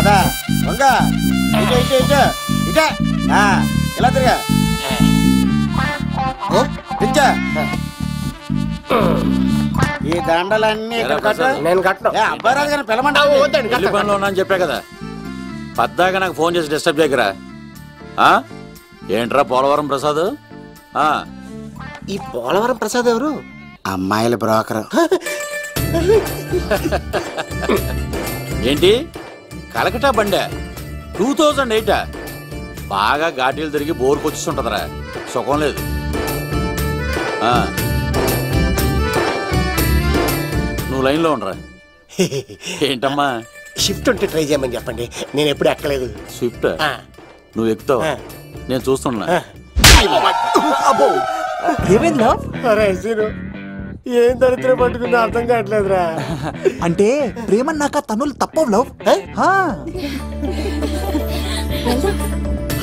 అదా వంగ ఇటే ఇలా తిరిగా ఈ దండలన్నీ నేను కట్టను. అబ్బాయి రాదు కానీ పిల్లమంటాలో ఉన్నాను చెప్పా కదా. పద్దాక నాకు ఫోన్ చేసి డిస్టర్బ్ చేయకరా. ఏంట్రా పోలవరం ప్రసాద్? ఈ పోలవరం ప్రసాద్ ఎవరు? అమ్మాయిల బ్రోకర్. ఏంటి కలకటా బండే 2008 బాగా ఘాటీలు తిరిగి బోర్కు వచ్చేస్తుంటదరా, సుఖం లేదు. నువ్వు లైన్లో ఉండరా. ఏంటమ్మా షిఫ్ట్ ఉంటే ట్రై చేయమని చెప్పండి, నేను ఎప్పుడు ఎక్కలేదు. స్విఫ్ట్ నువ్వు ఎక్కుతావు, నేను చూస్తున్నా. ఏం దరిద్రం పట్టుకుందో అర్థం కావట్లేదురా. అంటే ప్రేమన్నాక తనులు తప్పవు లవ్.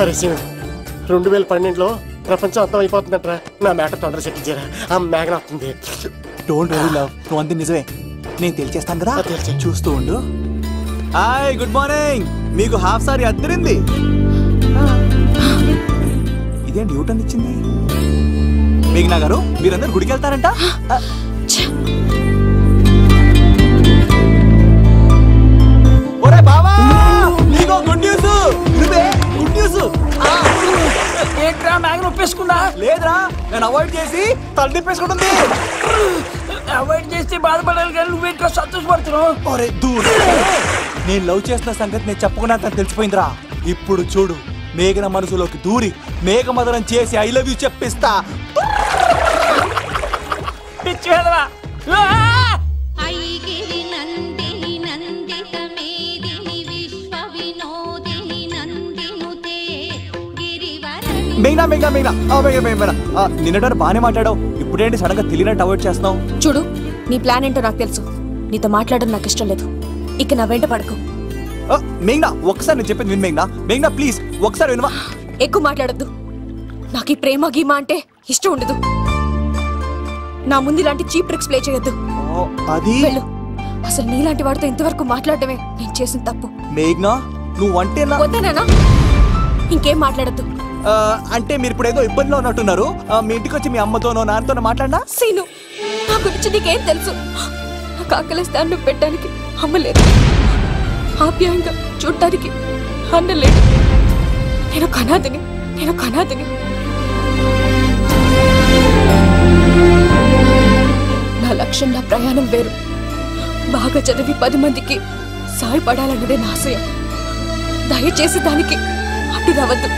అరే సీను, 2012లో ప్రపంచం అంతం అయిపోతుందట్రా. నా మేట తొందర సెట్ చేయరా, ఆ మేఘన వస్తుంది. డోంట్ వరీ లవ్, నువ్వు అంది నిజమే. నేను తెలిచేస్తాను కదా, చూస్తూ ఉండు. Hi, good morning. మీకు హాఫ్ సారీ అద్దరింది. ఇదేంటి యూటర్న్ ఇచ్చింది? మేఘనా గారు, మీరందరూ గుడికి వెళ్తారంట. ఒరే బావా, నీకో గుడ్ న్యూస్. Good news. ఏంట్రా మ్యాగ్ నొప్పేసుకున్నా? లేదురా, నేను అవాయిడ్ చేసి తల తిప్పేసుకుంటుంది. అవాయిడ్ చేస్తే బాధపడాలి కానీ నువ్వేంట్రా సంతోషపడుతున్నావు? ఒరే దూర్, నేను లవ్ చేస్తున్న సంగతి నేను చెప్పకుండా తను తెలిసిపోయిందిరా. ఇప్పుడు చూడు, మేఘన మనసులోకి దూరి మేఘమదనం చేసి ఐ లవ్ యూ చెప్పిస్తా. మేఘనా మేఘనా మేఘనా మేఘనా, నిన్నటారు బానే మాట్లాడావు, ఇప్పుడేంటి సడన్ గా తెలియనట్టు అవాయిడ్ చేస్తున్నావు? చూడు, నీ ప్లాన్ ఏంటో నాకు తెలుసు. నీతో మాట్లాడడం నాకు ఇష్టం లేదు. ఇక నా వెంట పడకు. మేఘనా, ఒకసారి నేను చెప్పేది విను. మేఘనా మేఘనా ప్లీజ్ ఒకసారి వినవా? ఎక్కువ మాట్లాడద్దు. నాకు ఈ ప్రేమ గీమా అంటే ఇష్టం ఉండదు. నా ముందు ఇలాంటి చీప్ ట్రిక్స్ ప్లే చేయొద్దు. అది వెళ్ళు. అసలు నీలాంటి వాడితో ఇంతవరకు మాట్లాడటమే నేను చేసిన తప్పు. మేఘనా నువ్వంటే వద్దనా? ఇంకేం మాట్లాడద్దు. అంటే మీరు ఇప్పుడు ఏదో ఇబ్బందిలో ఉన్నట్టున్నారు. మీ ఇంటికి వచ్చి మీ అమ్మతోనో నాన్నతోనో మాట్లాడినా? సీను, నా గురించి నీకేం తెలుసు? నాకు ఆకలిస్తే అన్నం పెట్టడానికి అమ్మలేదు, ఆప్యాయంగా చూడటానికి అన్నలేదు. నేను కనాదిని. నా లక్ష్యం, నా ప్రయాణం వేరు. బాగా చదివి 10 మందికి సాయపడాలన్నదే నా ఆశయం. దయచేసి దానికి అడ్డు రావద్దు.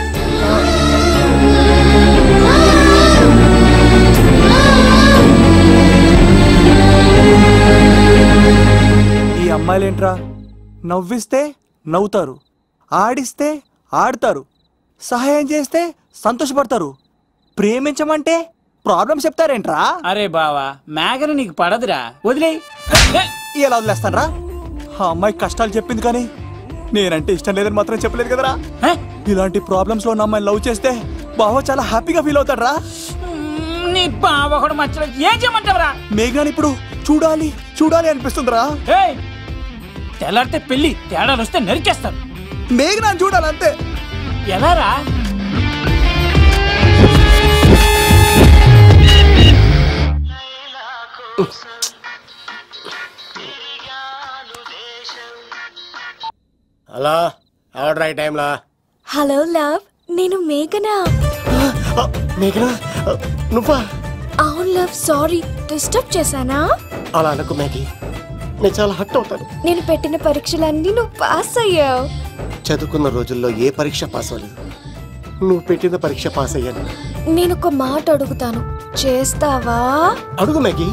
ఈ అమ్మాయిలేంట్రా, నవ్విస్తే నవ్వుతారు, ఆడిస్తే ఆడతారు, సహాయం చేస్తే సంతోషపడతారు, ప్రేమించమంటే ప్రాబ్లం చెప్తారేంట్రా? అరే బావా, మేఘన నీకు పడదురా, వదిలే. ఎలా వదిలేస్తానరా? ఆ అమ్మాయి కష్టాలు చెప్పింది కానీ నేనంటే ఇష్టం లేదని మాత్రం చెప్పలేదు కదరా. ఇలాంటి ప్రాబ్లమ్స్ లో ఉన్న అమ్మాయిని లవ్ చేస్తే బావ చాలా హ్యాపీగా ఫీల్ అవుతాడరా. నీ బావ కూడా మచ్చలో ఏం చేయమంటావరా? మేఘనాని ఇప్పుడు చూడాలి అనిపిస్తుందిరా. తెల్లారితే పెళ్లి, తేడాలు వస్తే నరికేస్తారు. మేఘనాని చూడాలంతే. ఎలారా? హలో, ఎవరు రైట్ టైంలా? హలో లవ్, నేను మేఘనా. మేఘనా నువ్వా? అవును లవ్, సారీ డిస్టర్బ్ చేశానా? అలా అనుకో మేఘి, నేను చాలా హర్ట్ అవుతాను. నేను పెట్టిన పరీక్షలన్నీ నువ్వు పాస్ అయ్యావు. చదువుకున్న రోజుల్లో ఏ పరీక్ష పాస్ అవ్వలేదు, నువ్వు పెట్టిన పరీక్ష పాస్ అయ్యాను. నేను ఒక మాట అడుగుతాను, చేస్తావా? అడుగు మేఘి.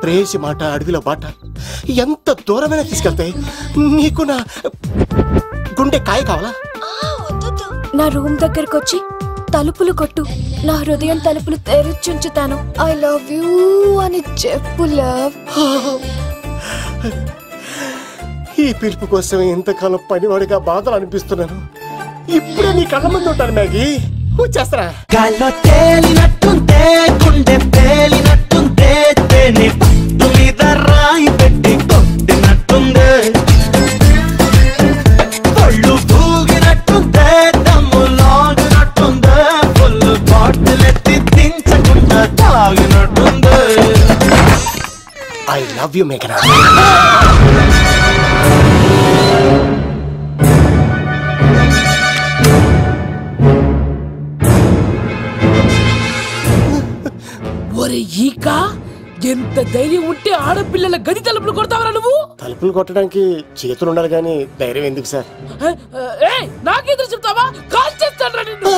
ప్రేయసి మాట అడవిలో బాట ఎంత దూరమైనా తీసుకెళ్తాయి. నీకు నా గుండె కాయ కావాలా? నా రూమ్ దగ్గరకు వచ్చి తలుపులు కొట్టు, నా హృదయం తలుపులు తెరిచుంచుతాను. ఐ లవ్ యూ అని చెప్పు లవ్. ఈ పిలుపు కోసం ఇంతకాలం పనివాడిగా బాధలు అనిపిస్తున్నాను. ఇప్పుడే నీ కళ్ళ ముందు ఉంటాను మ్యాగీ, వచ్చేస్తారా? గాల్లో తేలినట్టుంటే, గుండె పేలినట్టుంటే, తేని పట్టు మీద రాయి పెట్టి కొట్టినట్టుందే. లవ్ యూ మేఘనా. ఒరే ఈక, ఎంత ధైర్యం ఉంటే ఆడపిల్లల గది తలుపులు కొడతావరా నువ్వు? తలుపులు కొట్టడానికి చేతులు ఉండాలి కానీ ధైర్యం ఎందుకు సార్? నాకెదురు చెప్తావా? కాల్ చేస్తాను నిన్ను.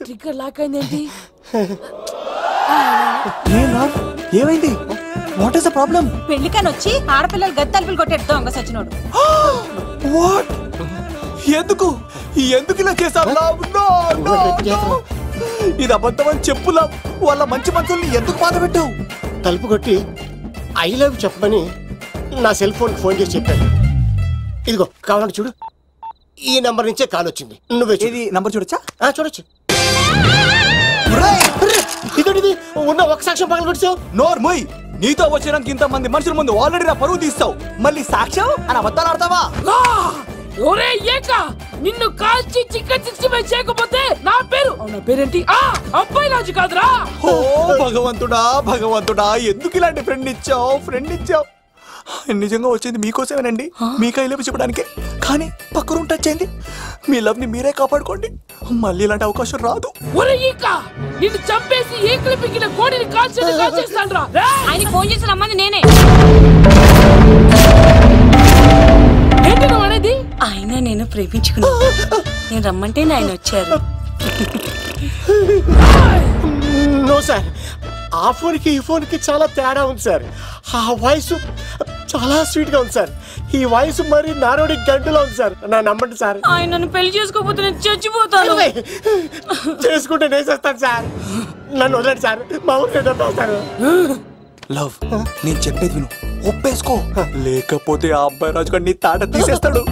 ట్రిగ్గర్ లాక్ అయిందేంటి? ఏమైంది? What is the problem? పెళ్లికని వచ్చి ఆడపిల్లలు గది తలుపులు కొట్టాడు దొంగ సచ్చినోడు. వాట్? ఎందుకు ఇలా చేశారు? ఇది అబద్ధమని చెప్పులా వాళ్ళ మంచి మనసుల్ని ఎందుకు బాధ పెట్టావు? తలుపు కొట్టి ఐ లవ్ చెప్పమని నా సెల్ ఫోన్ చేసి చెప్పాను. ఇదిగో కావాలంటే చూడు, ఈ నంబర్ నుంచే కాల్ వచ్చింది. నువ్వే ఇది నంబర్ చూడొచ్చా? చూడొచ్చు. ఇదోటిది ఉన్న ఒక సాక్ష్యం పగల కొట్టావు. నోర్ మొయ్, నీతో వచ్చినాక ఇంత మంది మనుషుల ముందు ఆల్రెడీ నా పరువు తీస్తావు, మళ్ళీ సాక్ష్యం అని అబద్ధాలు ఆడతావా? ఒరే ఏక, నిన్ను కాల్చి చికెన్ 65 చేయకపోతే నా పేరేంటి? అబ్బాయి రాజు కాదురా. ఓ భగవంతుడా ఎందుకు ఇలాంటి ఫ్రెండ్ ఇచ్చావు? నిజంగా వచ్చింది మీకోసమేనండి, మీకు ఐ లవ్ చెప్పడానికే. కానీ పక్క రూమ్ టచ్ అయింది. మీ లవ్ ని మీరే కాపాడుకోండి, మళ్ళీ ఇలాంటి అవకాశం రాదు. ఒరే ఈక, నిన్ను చంపేసి ఏకలు పిగిన కోడిని కాల్చేస్తాను రా. ఆయన ఫోన్ చేసి రమ్మని నేనే. ఏంటి నువ్వు అనేది? ఆయన నేను ప్రేమించుకున్నా, నేను రమ్మంటే ఆయన వచ్చారు. నో సార్, ఆ ఫోన్కి ఈ ఫోన్కి చాలా తేడా ఉంది సార్. ఆ వాయిస్ చాలా స్వీట్ గా ఉంది సార్. ఈ వాయిస్ మరి నారోడి గంటలో ఉంది సార్. నా నమ్మండి సార్. ఆయన నన్ను పెళ్లి చేసుకోకపోతే నేను చచ్చిపోతాను. చేసుకుంటే నేను చేస్తాను సార్. నన్ను వదలండి సార్, మా ఊరికి డబ్బేస్తారు. లవ్, నేను చెప్పేది విను, ఒప్పేసుకో, లేకపోతే ఆ అబ్బాయి రాజు గారు నీ తాట తీసేస్తాడు.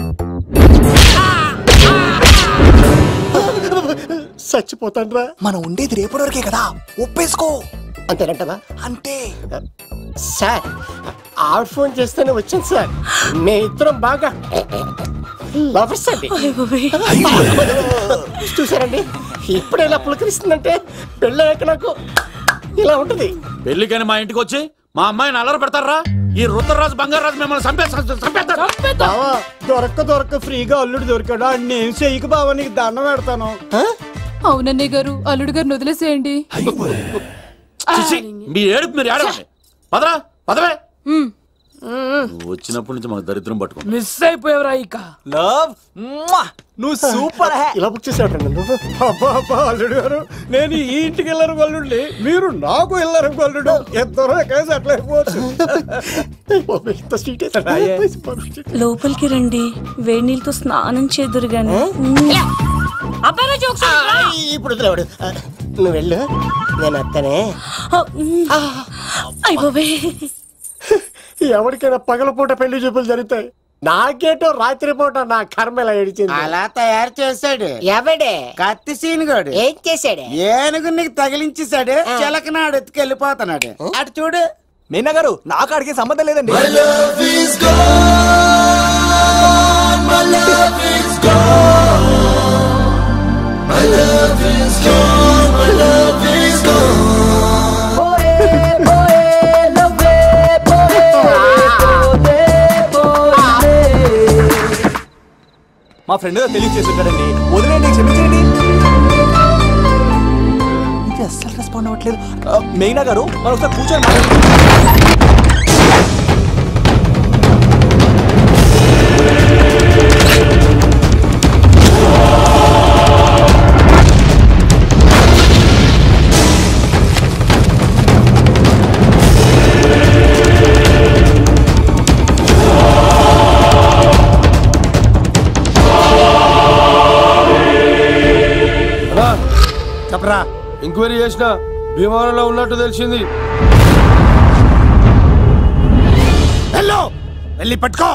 చచ్చిపోతాను రా. మనం ఉండేది రేపటి వరకే కదా, ఒప్పేసుకో. అంతేనంటవా? అంతే సార్. ఆవిడ ఫోన్ చేస్తేనే వచ్చాను సార్. మే ఇద్దరం బాగా లవర్స్ అండి. చూసారండి, ఇప్పుడే ఇలా పులకరిస్తుందంటే పెళ్ళయ్యాక నాకు ఇలా ఉంటుంది. పెళ్లికని మా ఇంటికి వచ్చి మా అమ్మాయిని అల్లరి పెడతారా? ఈ రుద్రరాజు బంగారాజు మిమ్మల్ని బావా, దొరక్క ఫ్రీగా అల్లుడు దొరికాడు. నేను చెయ్యికి బావా, నీకు దండం పెడతాను. అవునన్నయ్య గారు, అల్లుడు గారిని వదిలేసేయండి. మీ ఏడుపు మీరు ఏడవండి. పదవే. వచ్చినప్పటి నుంచి మాకు దరిద్రం పట్టుకో. మిస్ అయిపోయావురా ఈక. లవ్, నువ్వు సూపర్. ఇలా బుక్ చేసాడు. అబ్బా అల్లుడు గారు, నేను ఈ ఇంటికి వెళ్ళరు గల్లుండి, మీరు నాకు వెళ్ళరు గల్లుడు. ఇద్దరు ఎక్కడైతే అట్లా అయిపోవచ్చు. లోపలికి రండి, వేడి నీళ్ళతో స్నానం చేదురు గాని. ఇప్పుడు వదిలేవాడు. నువ్వు వెళ్ళు, నేను అత్తనే. ఎవరికైనా పగలపూట పెళ్లి చూపులు జరుగుతాయి, నాకేటో రాత్రిపూట నా కర్మ ఇలా ఏడిచింది. అలా తయారు చేశాడు ఎవడే? కత్తి సీనుగాడు. ఏం చేశాడు? ఏనుగునికి తగిలించేశాడు. చిలకనాడు ఎత్తుకెళ్ళిపోతున్నాడు. అటు చూడు. మీనా గారు, నాకు అడిగే సంబంధం లేదండి. మా ఫ్రెండ్ తెలియచేసి ఉంటాడండి, వదిలేండి, క్షమించండి. ఇది అస్సలు రెస్పాండ్ అవ్వట్లేదు. మీనా గారు, మనం ఒకసారి కూర్చొని చెప్పరా. ఎంక్వైరీ చేసిన విమానంలో ఉన్నట్టు తెలిసింది. హలో, వెళ్ళి పట్టుకో.